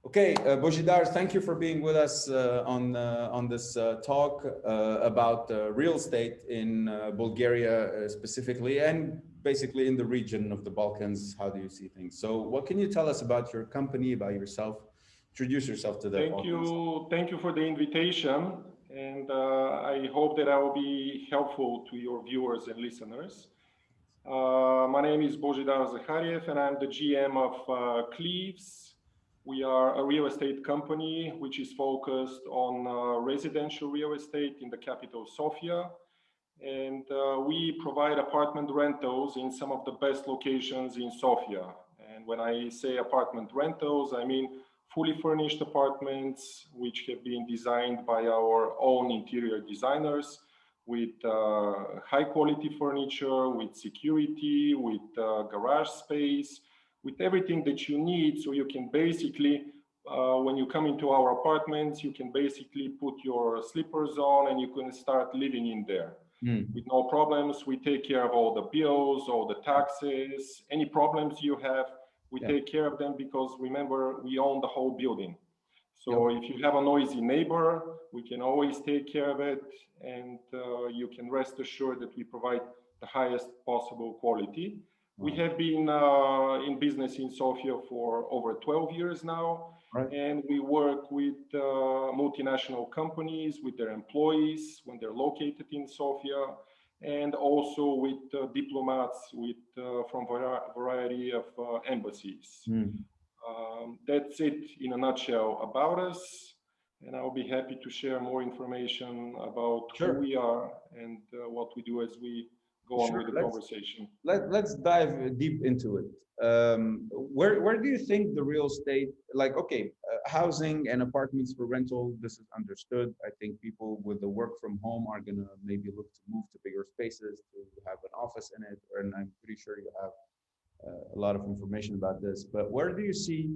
Okay, Bozhidar, thank you for being with us on this talk about real estate in Bulgaria specifically, and basically in the region of the Balkans. How do you see things? So what can you tell us about your company, about yourself? Introduce yourself to the audience. Thank you for the invitation, and I hope that I will be helpful to your viewers and listeners. My name is Bozhidar Zahariev, and I'm the GM of Cleves. We are a real estate company which is focused on residential real estate in the capital, Sofia. And we provide apartment rentals in some of the best locations in Sofia. And when I say apartment rentals, I mean fully furnished apartments which have been designed by our own interior designers, with high quality furniture, with security, with garage space, with everything that you need. So you can basically, when you come into our apartments, you can basically put your slippers on and you can start living in there. With no problems. We take care of all the bills, all the taxes, any problems you have, we take care of them, because remember, we own the whole building. So if you have a noisy neighbor, we can always take care of it, and you can rest assured that we provide the highest possible quality. We have been in business in Sofia for over 12 years now, and we work with multinational companies, with their employees when they're located in Sofia, and also with diplomats from a variety of embassies. That's it in a nutshell about us, and I'll be happy to share more information about who we are and what we do as we go on with the conversation. Let's dive deep into it. Where do you think the real estate, like, okay, housing and apartments for rental, this is understood. I think people with the work from home are gonna maybe look to move to bigger spaces, to have an office in it, and I'm pretty sure you have a lot of information about this. But where do you see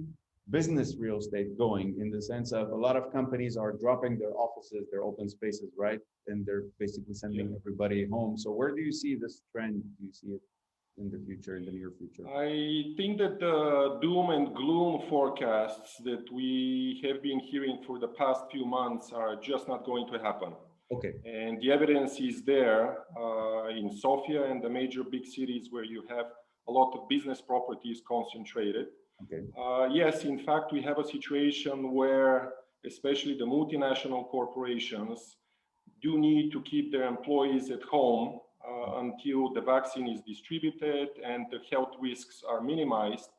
business real estate going, in the sense of a lot of companies are dropping their offices, their open spaces, right? And they're basically sending everybody home. So where do you see this trend? Do you see it in the future, in the near future? I think that the doom and gloom forecasts that we have been hearing for the past few months are just not going to happen. Okay. And the evidence is there in Sofia and the major big cities where you have a lot of business properties concentrated. Okay. Yes, in fact, we have a situation where especially the multinational corporations do need to keep their employees at home until the vaccine is distributed and the health risks are minimized.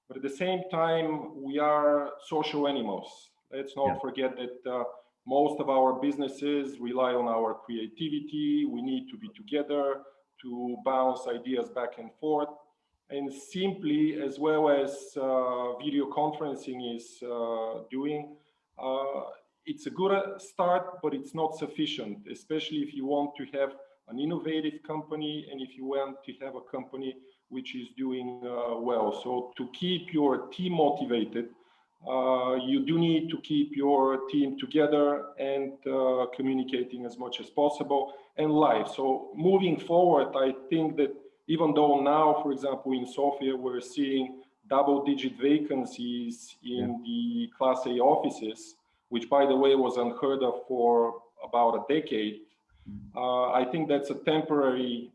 But at the same time, we are social animals. Let's not forget that most of our businesses rely on our creativity. We need to be together to bounce ideas back and forth. And simply, as well as video conferencing is doing, it's a good start, but it's not sufficient, especially if you want to have an innovative company and if you want to have a company which is doing well. So to keep your team motivated, you do need to keep your team together and communicating as much as possible and live. So moving forward, I think that even though now, for example, in Sofia, we're seeing double-digit vacancies in the Class A offices, which, by the way, was unheard of for about a decade. I think that's a temporary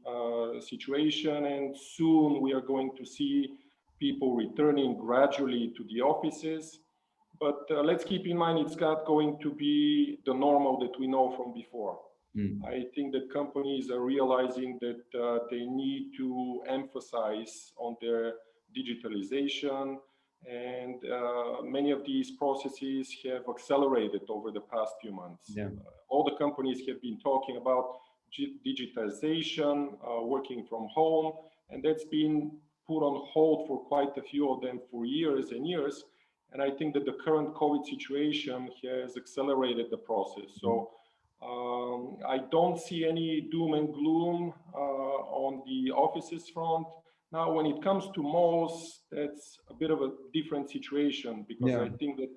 situation, and soon we are going to see people returning gradually to the offices. But let's keep in mind, it's not going to be the normal that we know from before. I think that companies are realizing that they need to emphasize on their digitalization, and many of these processes have accelerated over the past few months. All the companies have been talking about digitization, working from home, and that's been put on hold for quite a few of them for years and years. And I think that the current COVID situation has accelerated the process. So I don't see any doom and gloom on the offices front. Now, when it comes to malls, that's a bit of a different situation, because I think that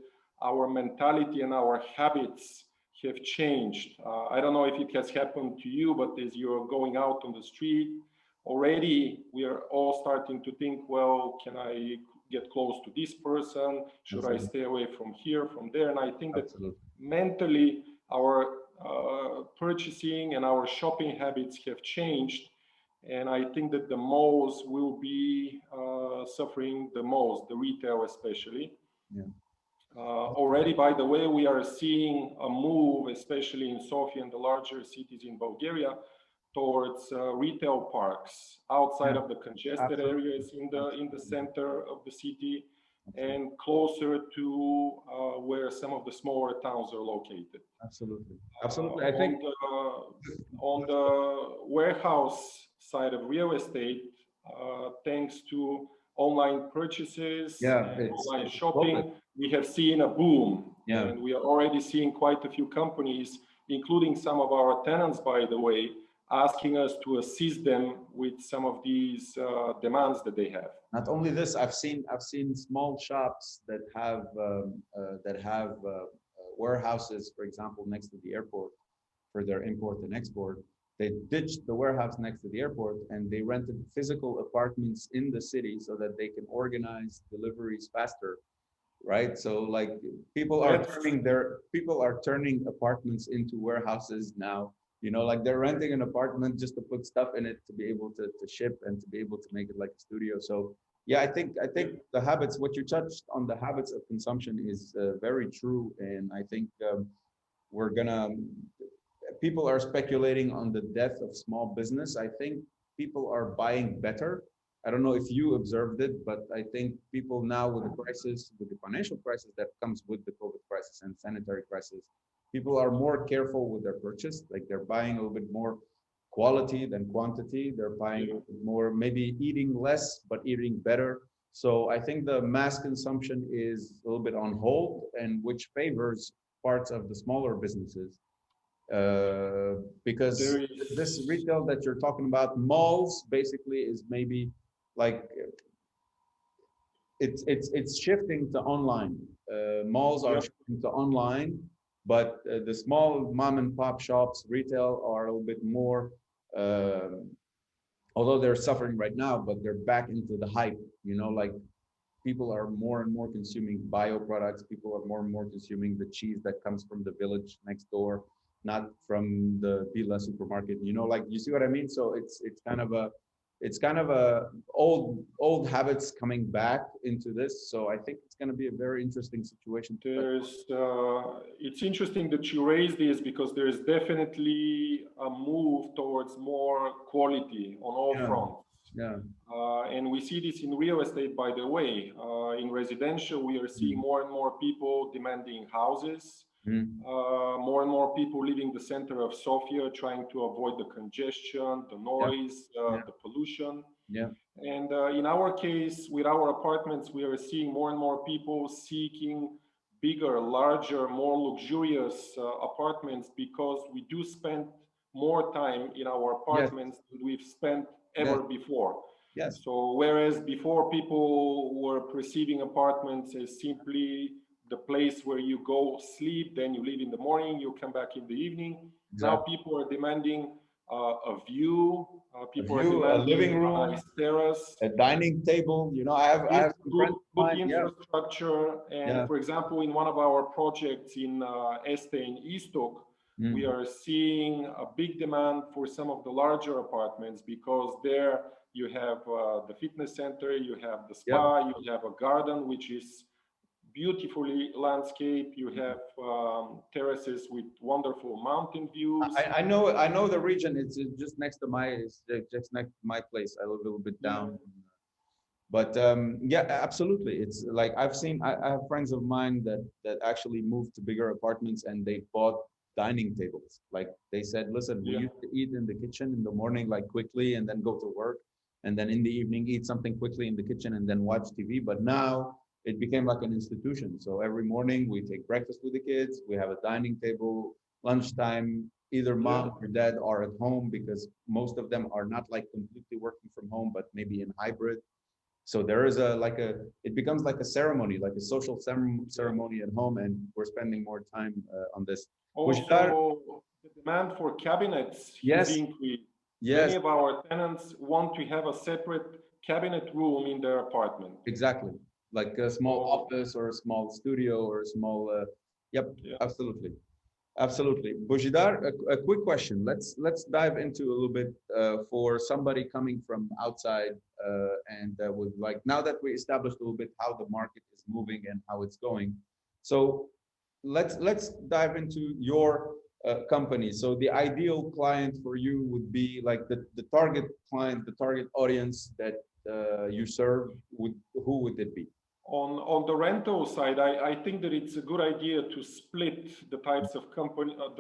our mentality and our habits have changed. I don't know if it has happened to you, but as you're going out on the street, already we are all starting to think, well, can I get close to this person? Should I stay away from here, from there? And I think that mentally our purchasing and our shopping habits have changed. And I think that the malls will be suffering the most, the retail especially. Yeah. Already, by the way, we are seeing a move, especially in Sofia and the larger cities in Bulgaria, towards retail parks outside of the congested areas in the center of the city and closer to where some of the smaller towns are located. Absolutely. I think on the warehouse side of real estate, thanks to online purchases and online shopping, we have seen a boom. And we are already seeing quite a few companies, including some of our tenants, by the way, asking us to assist them with some of these demands that they have. Not only this, I've seen small shops that have warehouses, for example, next to the airport for their import and export. They ditched the warehouse next to the airport and they rented physical apartments in the city so that they can organize deliveries faster, right? So like people are turning apartments into warehouses now. You know, like they're renting an apartment just to put stuff in it to be able to ship and to be able to make it like a studio. So yeah, I think the habits, what you touched on, the habits of consumption is very true. And I think people are speculating on the death of small business. I think people are buying better. I don't know if you observed it, but I think people now with the crisis, with the financial crisis that comes with the COVID crisis and sanitary crisis, people are more careful with their purchase. Like they're buying a little bit more quality than quantity. They're buying more, maybe eating less, but eating better. So I think the mass consumption is a little bit on hold, and which favors parts of the smaller businesses. Because this retail that you're talking about, malls basically is maybe like it's shifting to online. Malls are shifting to online, but the small mom and pop shops, retail are a little bit more, although they're suffering right now, but they're back into the hype, you know, like people are more and more consuming bio products. People are more and more consuming the cheese that comes from the village next door, not from the Bila supermarket, you know, like, you see what I mean? So it's kind of a old habits coming back into this. So I think it's going to be a very interesting situation. It's interesting that you raise this because there's definitely a move towards more quality on all fronts. And we see this in real estate, by the way. In residential, we are seeing more and more people demanding houses. More and more people leaving the center of Sofia, trying to avoid the congestion, the noise, the pollution. And in our case, with our apartments, we are seeing more and more people seeking bigger, larger, more luxurious apartments, because we do spend more time in our apartments than we've spent ever before. So whereas before people were perceiving apartments as simply the place where you go sleep, then you leave in the morning, you come back in the evening. Now people are demanding a view, people are demanding a living room, a nice terrace, a dining table. You know, I have good infrastructure. And for example, in one of our projects in Este in Istok, we are seeing a big demand for some of the larger apartments, because there you have the fitness center, you have the spa, you have a garden which is beautifully landscaped. You have terraces with wonderful mountain views. I know the region. It's just next to my place. I live a little bit down. But yeah, absolutely. It's like I have friends of mine that actually moved to bigger apartments and they bought dining tables. Like they said, listen, we used to eat in the kitchen in the morning, like quickly, and then go to work, and then in the evening eat something quickly in the kitchen and then watch TV. But now it became like an institution. So every morning we take breakfast with the kids. We have a dining table. Lunchtime, either mom or dad are at home, because most of them are not like completely working from home, but maybe in hybrid. So there is it becomes like a ceremony, like a social ceremony at home, and we're spending more time on this. Also, the demand for cabinets has increased. Many of our tenants want to have a separate cabinet room in their apartment. Exactly. like a small office or a small studio or a small. Yep, Yeah. absolutely. Absolutely. Bozhidar, a quick question. Let's dive into a little bit for somebody coming from outside and would like, now that we established a little bit how the market is moving and how it's going. So let's dive into your company. So the ideal client for you would be like the target client, the target audience that you serve. Who would it be? On the rental side, I think that it's a good idea to split the types of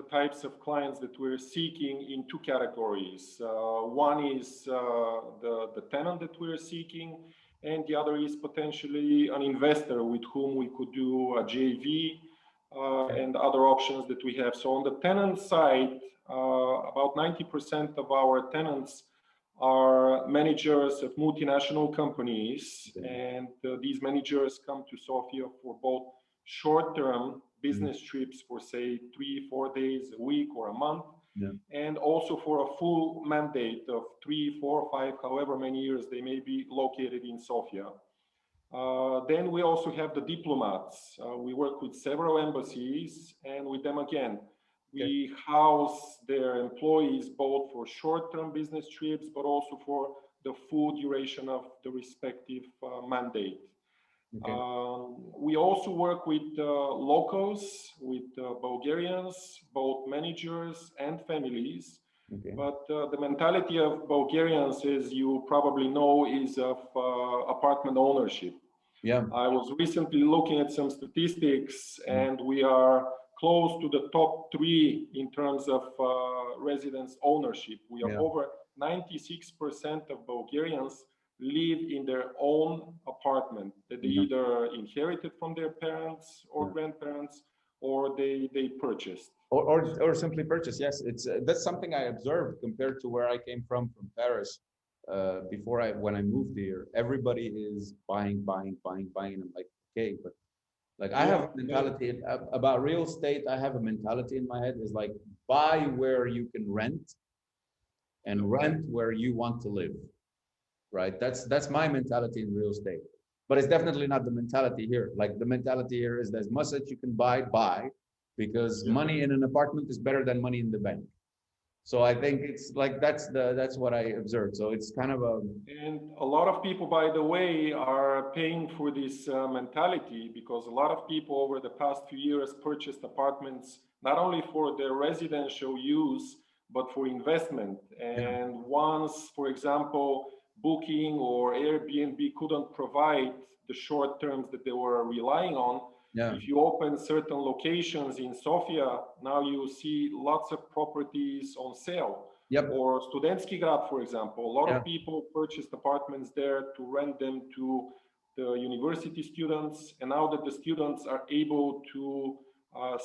the types of clients that we're seeking in two categories. One is the tenant that we're seeking, and the other is potentially an investor with whom we could do a JV and other options that we have. So on the tenant side, about 90% of our tenants are managers of multinational companies, and these managers come to Sofia for both short-term business trips for say 3-4 days a week or a month, and also for a full mandate of 3, 4, 5, however many years they may be located in Sofia. Then we also have the diplomats. We work with several embassies, and with them again, we house their employees both for short-term business trips, but also for the full duration of the respective mandate. We also work with locals, with Bulgarians, both managers and families. But the mentality of Bulgarians, as you probably know, is of apartment ownership. I was recently looking at some statistics, and we are close to the top 3 in terms of residence ownership. We are over 96% of Bulgarians live in their own apartment that they either inherited from their parents or grandparents, or they purchased. Or simply purchase. Yes, it's that's something I observed compared to where I came from Paris. Before when I moved here, everybody is buying, and I'm like, okay, but like I have a mentality about real estate. I have a mentality in my head is like buy where you can rent and rent where you want to live. Right? That's my mentality in real estate. But it's definitely not the mentality here. Like the mentality here is as much that you can buy, because money in an apartment is better than money in the bank. So I think it's like that's what I observed. So it's kind of a and a lot of people, by the way, are paying for this mentality, because a lot of people over the past few years purchased apartments not only for their residential use but for investment. And once, for example, Booking or Airbnb couldn't provide the short terms that they were relying on. If you open certain locations in Sofia, now you see lots of properties on sale. Or Studentski Grad, for example. A lot of people purchased apartments there to rent them to the university students. And now that the students are able to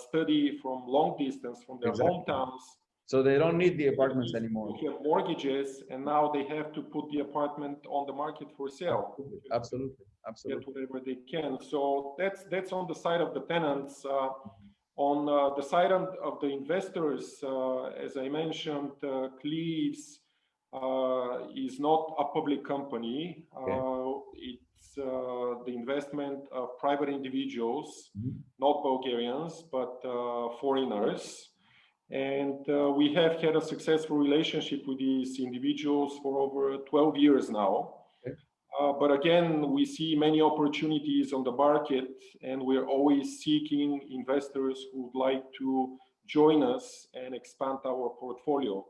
study from long distance from their hometowns, so they don't need the apartments anymore. They have mortgages, and now they have to put the apartment on the market for sale. Absolutely. Get whatever they can. So that's on the side of the tenants. On the side of the investors, as I mentioned, Cleves is not a public company. It's the investment of private individuals, not Bulgarians, but foreigners. And we have had a successful relationship with these individuals for over 12 years now. But again, we see many opportunities on the market, and we're always seeking investors who would like to join us and expand our portfolio.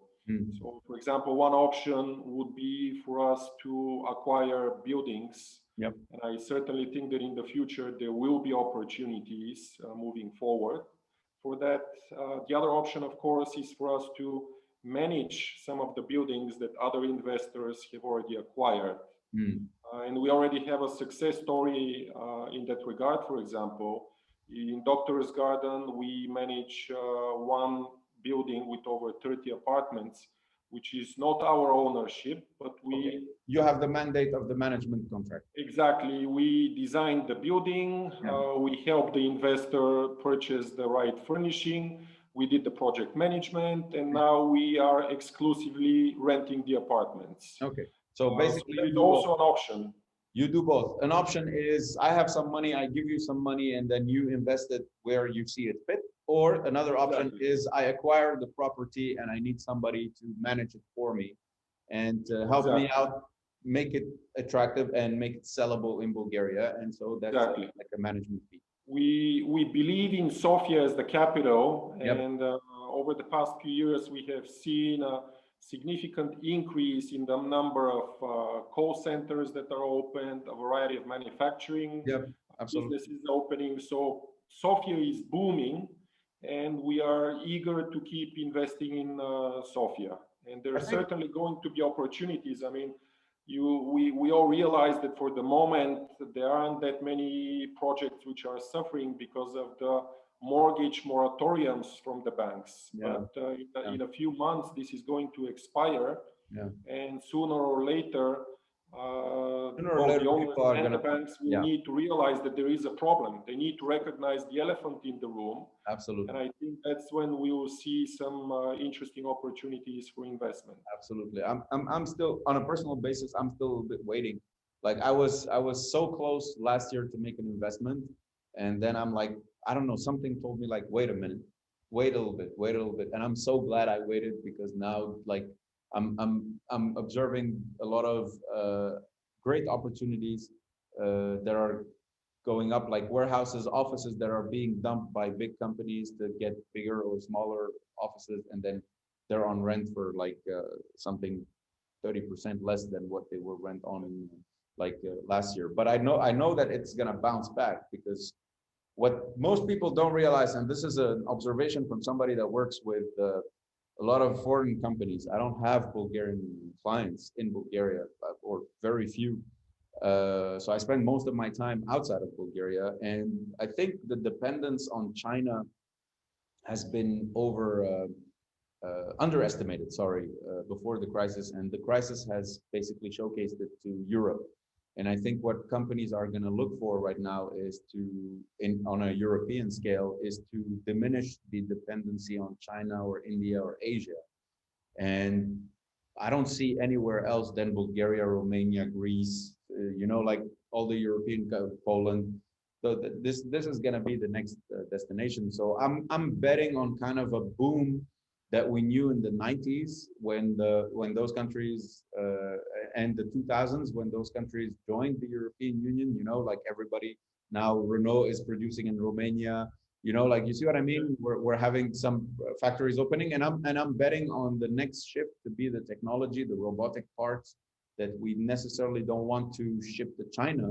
So, for example, one option would be for us to acquire buildings. And I certainly think that in the future, there will be opportunities moving forward. For that, the other option, of course, is for us to manage some of the buildings that other investors have already acquired. And we already have a success story in that regard. For example, in Doctor's Garden, we manage one building with over 30 apartments, which is not our ownership, but we... You have the mandate of the management contract. Exactly. We designed the building. We helped the investor purchase the right furnishing. We did the project management, and now we are exclusively renting the apartments. So basically, it's also an option. You do both. An option is I have some money, I give you some money, and then you invest it where you see it fit. Or another option Exactly. is I acquire the property and I need somebody to manage it for me and help me Exactly. out, make it attractive and make it sellable in Bulgaria. And so that's Exactly. like a management fee. We believe in Sofia as the capital, Yep. and over the past few years, we have seen a significant increase in the number of call centers that are opened, a variety of manufacturing Yep. Absolutely. businesses opening. So Sofia is booming, and we are eager to keep investing in Sofia. And I there's think certainly going to be opportunities. I mean, we all realize that for the moment there aren't that many projects which are suffering because of the mortgage moratoriums from the banks. yeah. But Yeah. in a few months this is going to expire, Yeah. and sooner or later Sooner or both later the owners people are and the gonna banks will yeah, need to realize that there is a problem. They need to recognize the elephant in the room, absolutely. and I think that's when we will see some interesting opportunities for investment. Absolutely. I'm still on a personal basis, I'm still a bit waiting. Like I was so close last year to make an investment. And then I'm like, I don't know, something told me like, wait a minute, wait a little bit, wait a little bit. And I'm so glad I waited because now like I'm observing a lot of great opportunities that are going up, like warehouses, offices that are being dumped by big companies to get bigger or smaller offices, and then they're on rent for like something 30% less than what they were rent on like last year. But I know that it's gonna bounce back because what most people don't realize, and this is an observation from somebody that works with a lot of foreign companies. I don't have Bulgarian clients in Bulgaria, or very few. So I spend most of my time outside of Bulgaria, and I think the dependence on China has been underestimated, sorry, before the crisis, and the crisis has basically showcased it to Europe. And I think what companies are going to look for right now is on a European scale, is to diminish the dependency on China or India or Asia. And I don't see anywhere else than Bulgaria, Romania, Greece, like all the European, Poland. So this is going to be the next destination. So I'm betting on kind of a boom that we knew in the 90s when those countries and the 2000s when those countries joined the European Union. Like everybody now, Renault is producing in Romania. Like you see what I mean? We're having some factories opening, and I'm betting on the next shift to be the technology, the robotic parts that we necessarily don't want to ship to China,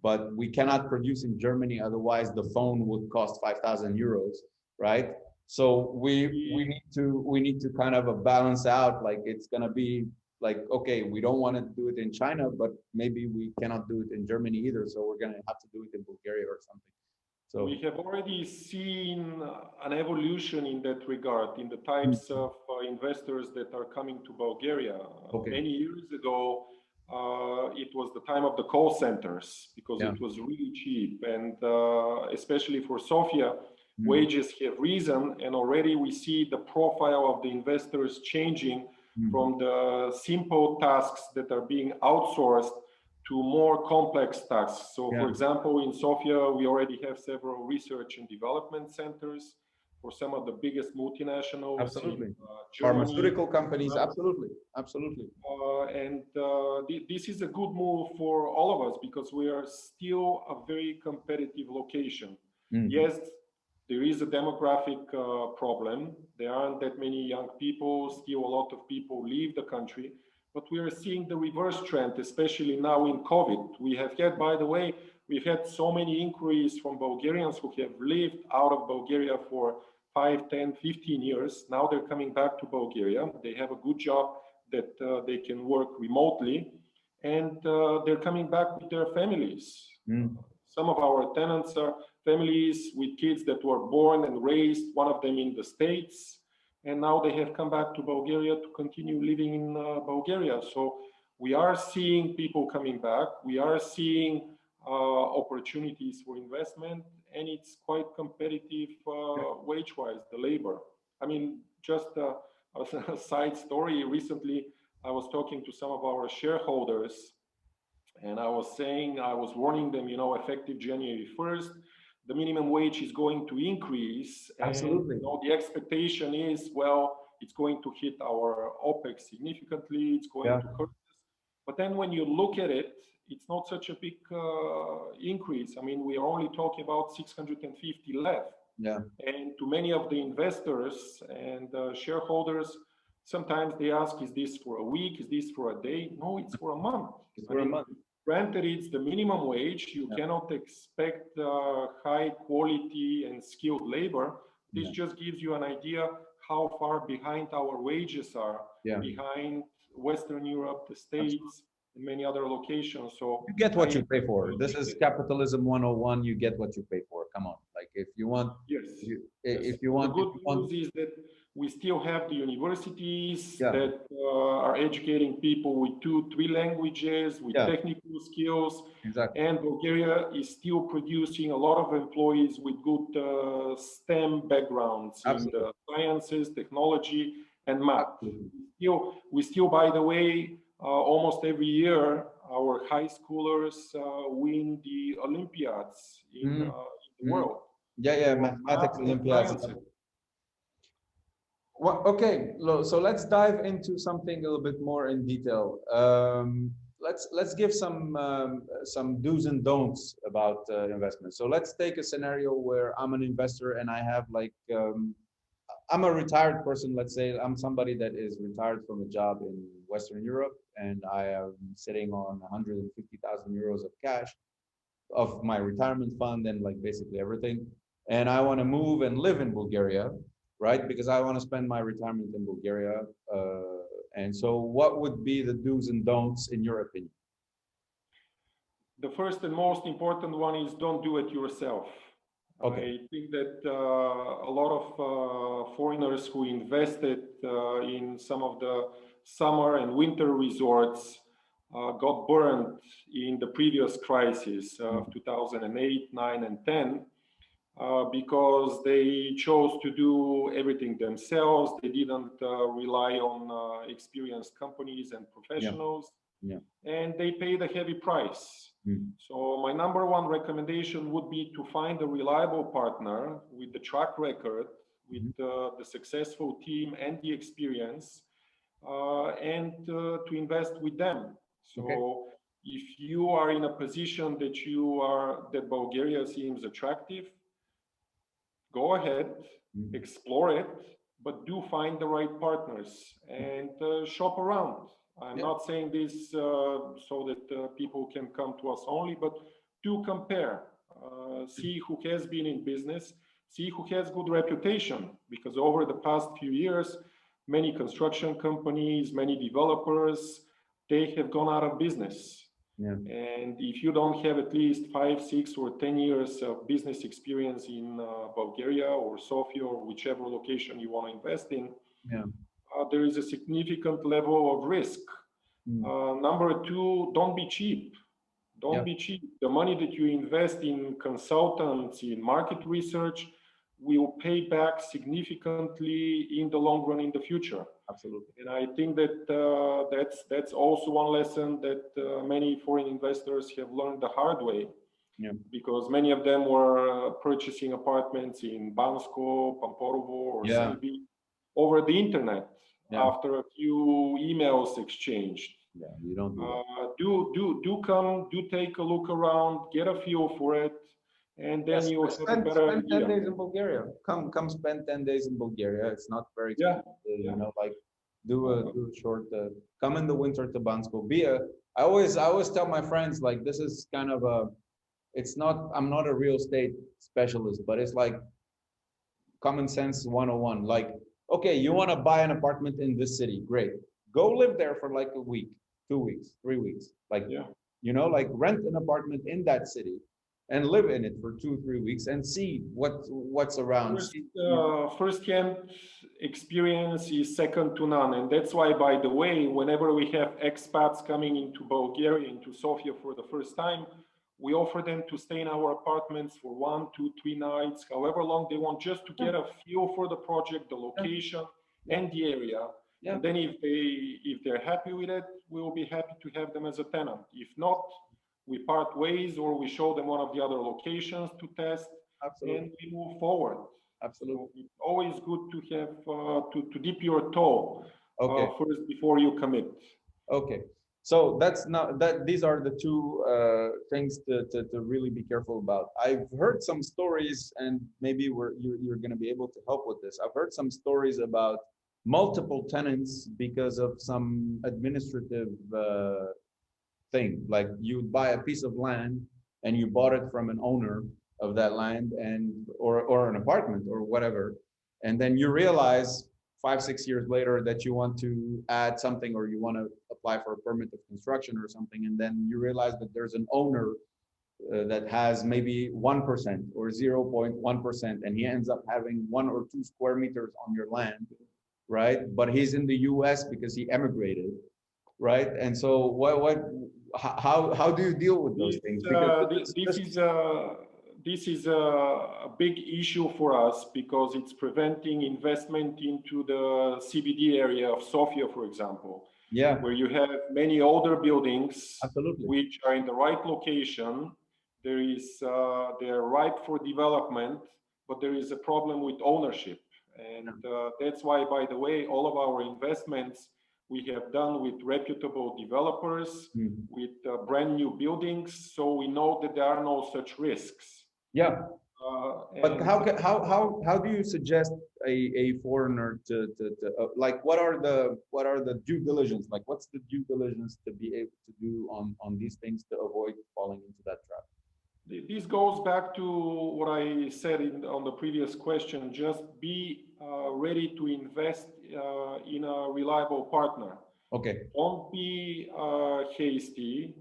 but we cannot produce in Germany. Otherwise, the phone would cost 5,000 euros, right? So we need to kind of balance out. Like it's gonna be like, okay, we don't want to do it in China, but maybe we cannot do it in Germany either. So we're gonna have to do it in Bulgaria or something. So we have already seen an evolution in that regard in the types of investors that are coming to Bulgaria. okay, Many years ago, it was the time of the call centers because yeah, it was really cheap. And especially for Sofia, mm, wages have risen, and already we see the profile of the investors changing from the simple tasks that are being outsourced to more complex tasks. So for yeah, example, in Sofia, we already have several research and development centers for some of the biggest multinationals in absolutely. Germany. Pharmaceutical companies, absolutely, absolutely. This is a good move for all of us because we are still a very competitive location. Mm, Yes, there is a demographic problem. There aren't that many young people. Still, a lot of people leave the country. But we are seeing the reverse trend, especially now in COVID. We have had, by the way, we've had so many inquiries from Bulgarians who have lived out of Bulgaria for 5, 10, 15 years. Now they're coming back to Bulgaria. They have a good job that they can work remotely, and they're coming back with their families. mm, Some of our tenants are families with kids that were born and raised, one of them in the States, and now they have come back to Bulgaria to continue living in Bulgaria. So we are seeing people coming back. We are seeing opportunities for investment, and it's quite competitive wage-wise, the labor. I mean, just a side story. Recently, I was talking to some of our shareholders, And I was warning them, effective January 1st, the minimum wage is going to increase. Absolutely. And the expectation is, well, it's going to hit our OPEX significantly, it's going to hurt us. But then when you look at it, it's not such a big increase. I mean, we are only talking about 650 left. Yeah. And to many of the investors and shareholders, sometimes they ask, is this for a week? Is this for a day? No, it's for a month. It's for a month. Granted, it's the minimum wage. You cannot expect high quality and skilled labor. This just gives you an idea how far behind our wages are, behind Western Europe, the States, and many other locations. So you get what you pay for. This is capitalism 101. You get what you pay for. Come on. Like if you want, if you want, the good news is that we still have the universities that are educating people with 2-3 languages, with technical skills. Exactly. And Bulgaria is still producing a lot of employees with good STEM backgrounds in the sciences, technology, and math. We still, by the way, almost every year, our high schoolers win the Olympiads in the world. Mathematics Olympiads. Well, okay, so let's dive into something a little bit more in detail. Let's give some do's and don'ts about investment. So let's take a scenario where I'm an investor and I have like I'm a retired person. Let's say I'm somebody that is retired from a job in Western Europe, and I am sitting on 150,000 euros of cash of my retirement fund and like basically everything. And I want to move and live in Bulgaria, right? Because I want to spend my retirement in Bulgaria. And so what would be the do's and don'ts in your opinion? The first and most important one is don't do it yourself. I think that a lot of foreigners who invested in some of the summer and winter resorts got burned in the previous crisis of 2008, 9, and 10 because they chose to do everything themselves. They didn't rely on experienced companies and professionals, and they paid a heavy price. So my number one recommendation would be to find a reliable partner with the track record, with the successful team and the experience, and to invest with them. So if you are in a position that Bulgaria seems attractive, go ahead, explore it, but do find the right partners and shop around. I'm not saying this so that people can come to us only, but do compare. See who has been in business, see who has good reputation, because over the past few years, many construction companies, many developers, they have gone out of business. And if you don't have at least 5, 6, or 10 years of business experience in Bulgaria or Sofia or whichever location you want to invest in, there is a significant level of risk. Number two, don't be cheap. Don't be cheap. The money that you invest in consultants, in market research, will pay back significantly in the long run in the future. Absolutely. And I think that that's also one lesson that many foreign investors have learned the hard way. Because many of them were purchasing apartments in Bansko, Pamporovo, or Selby over the internet after a few emails exchanged. You don't do that. Do come, do take a look around, get a feel for it, and then you will have a better idea. Spend 10 days in Bulgaria. Come spend 10 days in Bulgaria. It's not very expensive. You know, like do a short. Come in the winter to Bansko. I always tell my friends, like, this is kind of a. It's not. I'm not a real estate specialist, but it's like common sense 101. Like, okay, you want to buy an apartment in this city, great. Go live there for like a week, 2 weeks, 3 weeks. Like, you know, like rent an apartment in that city and live in it for 2-3 weeks and see what's around. First-hand experience is second to none. And that's why, by the way, whenever we have expats coming into Bulgaria, into Sofia for the first time, we offer them to stay in our apartments for 1, 2, 3 nights, however long they want, just to get a feel for the project, the location, and the area. And then if they're happy with it, we will be happy to have them as a tenant. If not, we part ways, or we show them one of the other locations to test, Absolutely. and we move forward. Absolutely. So it's always good to have to dip your toe first before you commit. Okay. So that's not that. These are the two things to really be careful about. I've heard some stories, and maybe you're going to be able to help with this. I've heard some stories about multiple tenants because of some administrative thing. Like you buy a piece of land and you bought it from an owner of that land, and or an apartment or whatever, and then you realize 5-6 years later that you want to add something, or you want to apply for a permit of construction or something, and then you realize that there's an owner that has maybe 1% or 0.1%, and he ends up having 1 or 2 square meters on your land, right? But he's in the US because he emigrated, right? And so how do you deal with those things? Because this is a big issue for us, because it's preventing investment into the CBD area of Sofia, for example. Yeah. Where you have many older buildings. Absolutely. Which are in the right location. They're ripe for development, but there is a problem with ownership. And that's why, by the way, all of our investments we have done with reputable developers, with brand new buildings, so we know that there are no such risks. Yeah. But how do you suggest a foreigner to like, what are the due diligence, like what's the due diligence to be able to do on these things to avoid falling into that trap? This goes back to what I said on the previous question. Just be ready to invest in a reliable partner. Okay. Don't be hasty.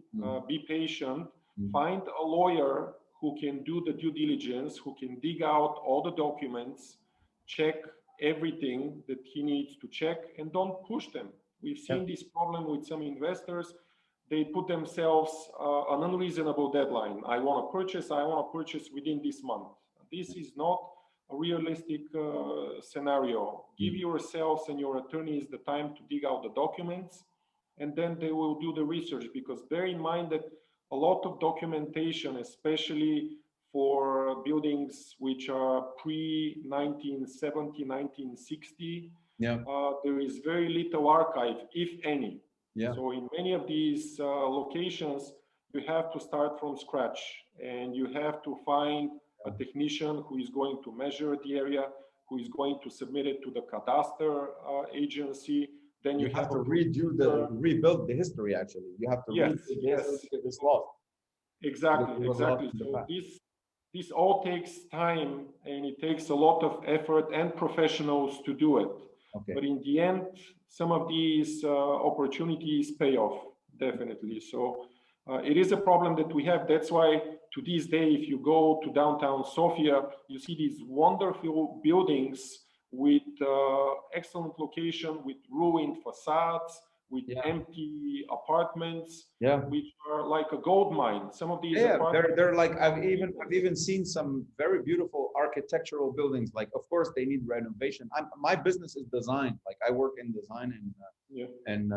Be patient. Find a lawyer who can do the due diligence, who can dig out all the documents, check everything that he needs to check, and don't push them. We've seen this problem with some investors. They put themselves an unreasonable deadline. I want to purchase within this month. This is not a realistic scenario. Give yourselves and your attorneys the time to dig out the documents, and then they will do the research, because bear in mind that a lot of documentation, especially for buildings which are pre-1970, 1960, there is very little archive, if any. Yeah. So in many of these locations, you have to start from scratch, and you have to find a technician who is going to measure the area, who is going to submit it to the cadastre agency. Then you have to rebuild the history. Actually, you have to rebuild the history because it's lost. Exactly. So this all takes time, and it takes a lot of effort and professionals to do it. Okay. But in the end, some of these opportunities pay off, definitely. So it is a problem that we have. That's why to this day, if you go to downtown Sofia, you see these wonderful buildings with excellent location, with ruined facades, with empty apartments, which are like a gold mine. Some of these apartments, they're like, I've even seen some very beautiful architectural buildings. Like, of course, they need renovation. My business is design. Like, I work in design and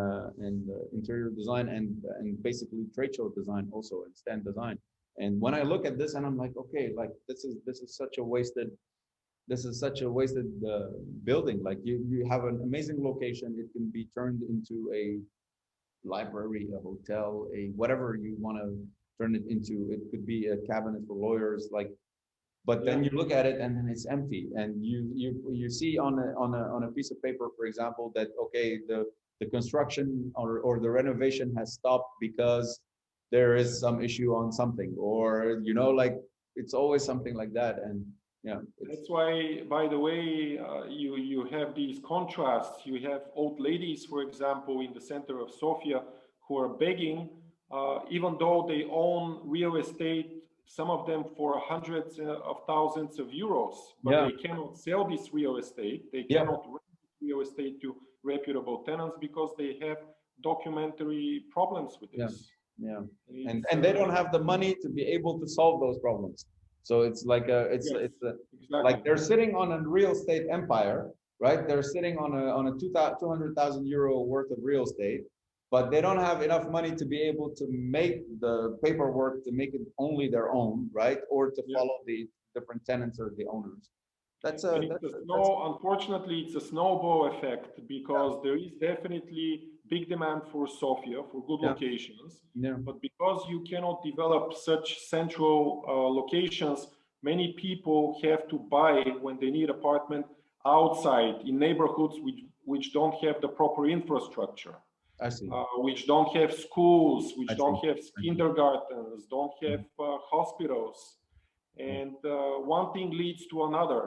interior design and basically trade show design also, and stand design. And when I look at this, and I'm like, okay, like this is such a wasted. This is such a wasted building. Like you have an amazing location. It can be turned into a library, a hotel, a whatever you want to turn it into. It could be a cabinet for lawyers. Like, but then you look at it and then it's empty. And you see on a piece of paper, for example, that okay, the construction or the renovation has stopped because there is some issue on something, or like it's always something like that. And that's why, by the way, you have these contrasts. You have old ladies, for example, in the center of Sofia, who are begging, even though they own real estate, some of them for hundreds of thousands of euros, but they cannot sell this real estate. They cannot rent real estate to reputable tenants because they have documentary problems with this. And they don't have the money to be able to solve those problems. So it's like exactly. Like they're sitting on a real estate empire, right? They're sitting on a 200,000 euro worth of real estate, but they don't have enough money to be able to make the paperwork to make it only their own, right? Or to follow the different tenants or the owners. That's And unfortunately, it's a snowball effect because there is definitely big demand for Sofia, for good locations. But because you cannot develop such central locations, many people have to buy when they need apartment outside in neighborhoods which don't have the proper infrastructure. I see. Which don't have schools, which don't have kindergartens, don't have hospitals. And one thing leads to another,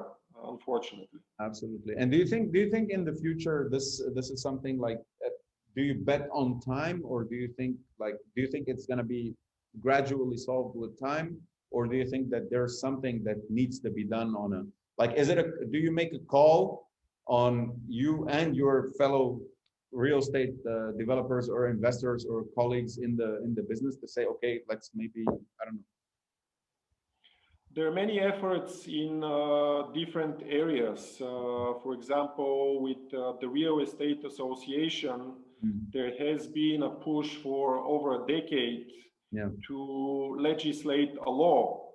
unfortunately. Absolutely. And do you think in the future this is something like do you bet on time, or do you think it's going to be gradually solved with time, or do you think that there's something that needs to be done on a do you make a call on you and your fellow real estate developers or investors or colleagues in the business to say, okay, let's maybe, I don't know. There are many efforts in different areas. For example, with the Real Estate Association, there has been a push for over a decade to legislate a law.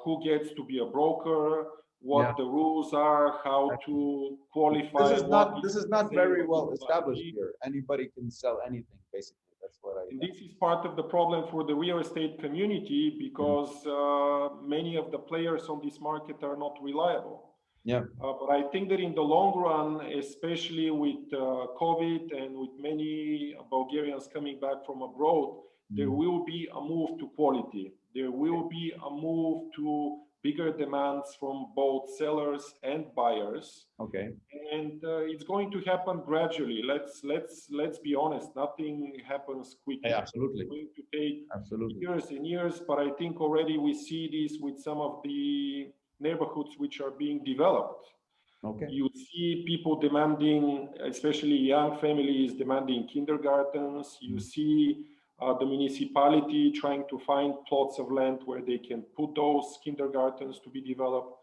Who gets to be a broker, what the rules are, how to qualify. This is not very well established here. Anybody can sell anything, basically. That's what And this is part of the problem for the real estate community because many of the players on this market are not reliable. But I think that in the long run, especially with COVID and with many Bulgarians coming back from abroad, there will be a move to quality. There will be a move to bigger demands from both sellers and buyers. Okay. And it's going to happen gradually. Let's be honest. Nothing happens quickly. Yeah, absolutely. It's going to take years and years. But I think already we see this with some of the neighborhoods which are being developed. Okay. You see people demanding, especially young families demanding kindergartens. You see the municipality trying to find plots of land where they can put those kindergartens to be developed.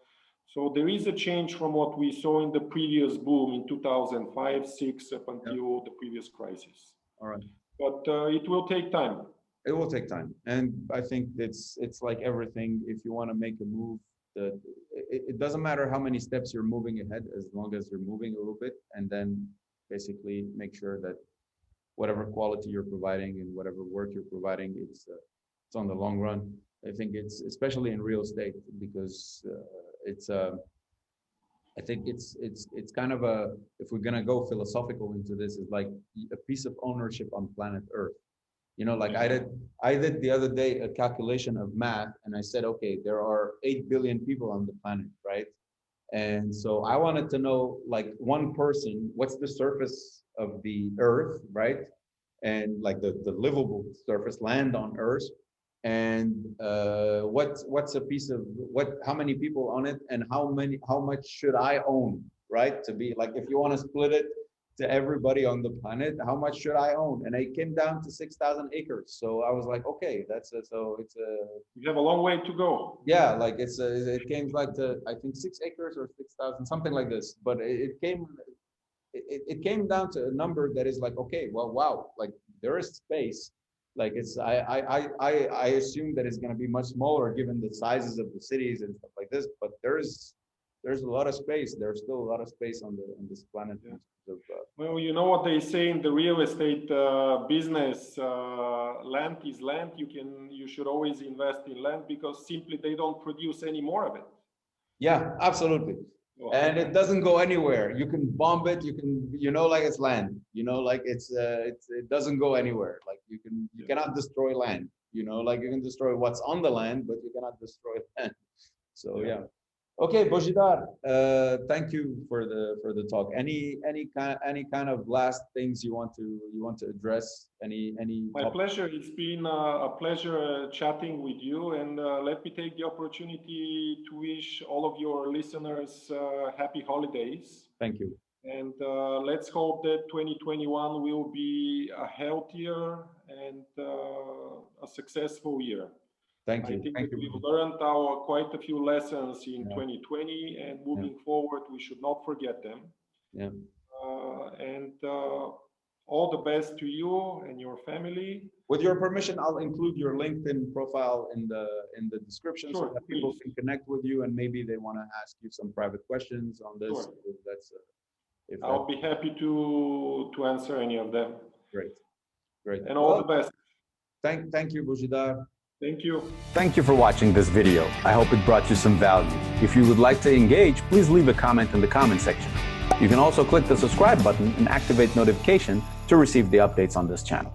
So there is a change from what we saw in the previous boom in 2005, 6 up until the previous crisis. All right. But it will take time. It will take time. And I think it's like everything. If you want to make a move, it doesn't matter how many steps you're moving ahead, as long as you're moving a little bit, and then basically make sure that whatever quality you're providing and whatever work you're providing, it's on the long run. I think it's especially in real estate because I think it's kind of if we're gonna go philosophical into this, it's like a piece of ownership on planet Earth. You know, like I did the other day a calculation of math, and I said, okay, there are 8 billion people on the planet, right? And so I wanted to know, like, one person, what's the surface of the Earth, right? And like the livable surface, land on Earth, and what's a piece of how many people on it, and how much should I own, right? To be like, if you want to split it to everybody on the planet, how much should I own? And I came down to 6,000 acres. So I was like, okay, you have a long way to go. Yeah, like it came like to, I think 6 acres or 6,000, something like this. But it came down to a number that is like, okay, well, wow, like there is space. Like I assume that it's going to be much smaller given the sizes of the cities and stuff like this, but there's a lot of space. There's still a lot of space on this planet. Well, you know what they say in the real estate business, land is land. You should always invest in land because simply they don't produce any more of it. Yeah, absolutely. And it doesn't go anywhere. You can bomb it. You can, like it's land. Like it doesn't go anywhere. Like you cannot destroy land. Like you can destroy what's on the land, but you cannot destroy land. So yeah. Okay, Bozhidar, thank you for the talk. Any kind of last things you want to address? Any? My pleasure. It's been a pleasure chatting with you, and let me take the opportunity to wish all of your listeners happy holidays. Thank you. And let's hope that 2021 will be a healthier and a successful year. Thank you. I think we've learned quite a few lessons in 2020, and moving forward, we should not forget them. Yeah. And All the best to you and your family. With your permission, I'll include your LinkedIn profile in the description, Sure, so that people please. can connect with you, and maybe they want to ask you some private questions on this. Sure. If that's I'll be happy to answer any of them. great, great. And all the best. Thank you, Bozhidar. Thank you. Thank you for watching this video. I hope it brought you some value. If you would like to engage, please leave a comment in the comment section. You can also click the subscribe button and activate notification to receive the updates on this channel.